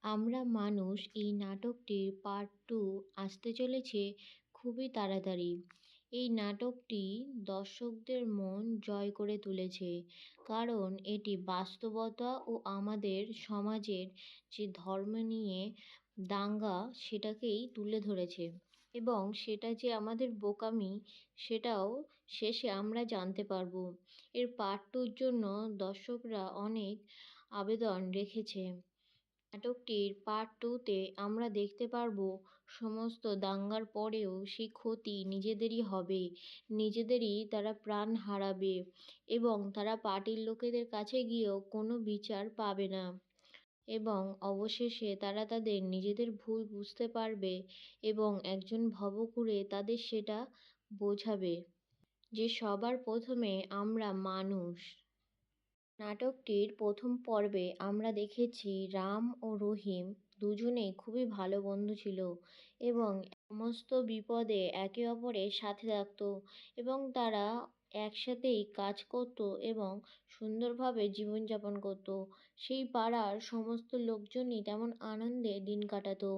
আমরা মানুষ এই নাটকটির পার্ট 2 আসতে চলেছে খুবই তাড়াতাড়ি। এই নাটকটি দর্শকদের মন জয় করে তুলেছে, কারণ এটি বাস্তবতা ও আমাদের সমাজের যে ধর্ম নিয়ে দাঙ্গা সেটাকেই তুলে ধরেছে, এবং সেটা যে আমাদের বোকামি সেটাও শেষে আমরা জানতে পারবো। এর পার্ট 2-র জন্য দর্শকরা অনেক আবেদন রেখেছে। নাটকটির পার্ট 2-তে আমরা দেখতে পারবো সমস্ত দাঙ্গার পরেও সেই ক্ষতি নিজেদেরই হবে, নিজেদেরই তারা প্রাণ হারাবে এবং তারা পার্টির লোকেদের কাছে গিয়েও কোনো বিচার পাবে না, এবং অবশেষে তারা তাদের নিজেদের ভুল বুঝতে পারবে এবং একজন ভবঘুরে তাদের সেটা বোঝাবে যে সবার প্রথমে আমরা মানুষ। নাটকটির প্রথম পর্বে আমরা দেখেছি রাম ও রহিম দুজনেই খুবই ভালো বন্ধু ছিল এবং সমস্ত বিপদে একে অপরের সাথে থাকত, এবং তারা একসাথেই কাজ করত এবং সুন্দরভাবে জীবনযাপন করত। সেই পাড়ার সমস্ত লোকজনই তেমন আনন্দে দিন কাটাতো।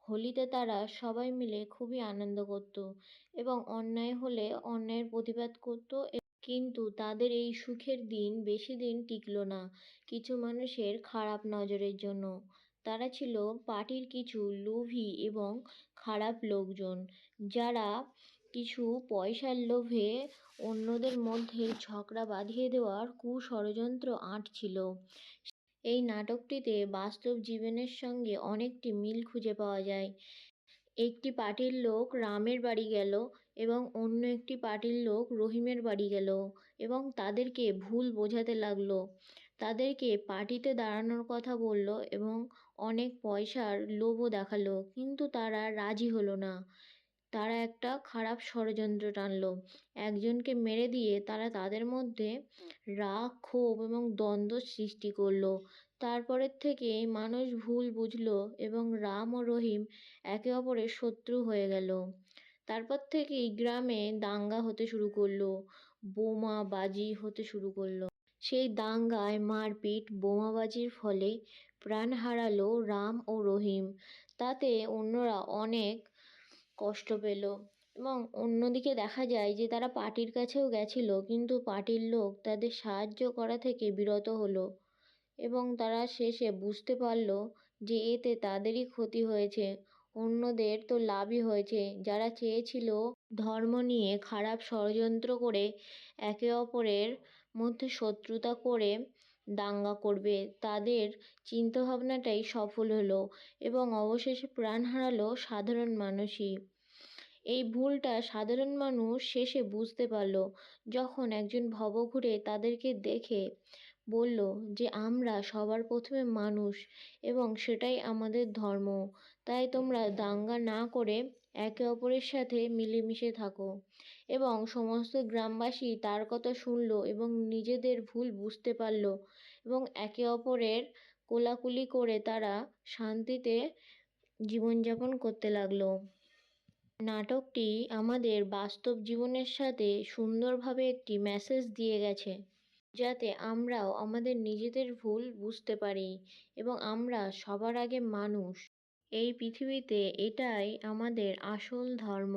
হোলিতে তারা সবাই মিলে খুবই আনন্দ করত এবং অন্যায় হলে অন্যায়ের প্রতিবাদ করত, কিন্তু তাদের এই সুখের দিন বেশি দিন টিকল না কিছু মানুষের খারাপ নজরের জন্য। তারা ছিল পার্টির কিছু লোভী এবং খারাপ লোকজন, যারা কিছু পয়সার লোভে অন্যদের মধ্যে ঝগড়া বাঁধিয়ে দেওয়ার কুষড়যন্ত্র আঁটছিল। এই নাটকটিতে বাস্তব জীবনের সঙ্গে অনেকটি মিল খুঁজে পাওয়া যায়। একটি পার্টির লোক রামের বাড়ি গেল এবং অন্য একটি পার্টির লোক রহিমের বাড়ি গেল এবং তাদেরকে ভুল বোঝাতে লাগলো, তাদেরকে পার্টিতে দাঁড়ানোর কথা বলল এবং অনেক পয়সার লোভও দেখালো, কিন্তু তারা রাজি হলো না। তারা একটা খারাপ ষড়যন্ত্র টানলো, একজনকে মেরে দিয়ে তারা তাদের মধ্যে রাগ, ক্ষোভ এবং দ্বন্দ্ব সৃষ্টি করলো। তারপরের থেকে মানুষ ভুল বুঝলো এবং রাম ও রহিম একে অপরের শত্রু হয়ে গেল। তারপর থেকেই গ্রামে দাঙ্গা হতে শুরু করলো, বোমাবাজি হতে শুরু করলো। সেই দাঙ্গায় মারপিট বোমাবাজির ফলে প্রাণ হারালো রাম ও রহিম। তাতে অন্যরা অনেক কষ্ট পেল, এবং অন্যদিকে দেখা যায় যে তারা পার্টির কাছেও গেছিল, কিন্তু পার্টির লোক তাদের সাহায্য করা থেকে বিরত হলো এবং তারা শেষে বুঝতে পারল যে এতে তাদেরই ক্ষতি হয়েছে, অন্যদের তো লাভই হয়েছে। যারা চেয়েছিল ধর্ম নিয়ে খারাপ ষড়যন্ত্র করে একে অপরের মধ্যে শত্রুতা করে দাঙ্গা করবে, তাদের চিন্তাভাবনাটাই সফল হলো এবং অবশেষে প্রাণ হারালো সাধারণ মানুষই। এই ভুলটা সাধারণ মানুষ শেষে বুঝতে পারল যখন একজন ভবঘুরে তাদেরকে দেখে বলল যে আমরা সবার প্রথমে মানুষ এবং সেটাই আমাদের ধর্ম, তাই তোমরা দাঙ্গা না করে একে অপরের সাথে মিলেমিশে থাকো। এবং সমস্ত গ্রামবাসী তার কথা শুনলো এবং নিজেদের ভুল বুঝতে পারল এবং একে অপরের কোলাকুলি করে তারা শান্তিতে জীবনযাপন করতে লাগলো। নাটকটি আমাদের বাস্তব জীবনের সাথে সুন্দরভাবে একটি মেসেজ দিয়ে গেছে, যাতে আমরাও আমাদের নিজেদের ভুল বুঝতে পারি এবং আমরা সবার আগে মানুষ। এই পৃথিবীতে এটাই আমাদের আসল ধর্ম।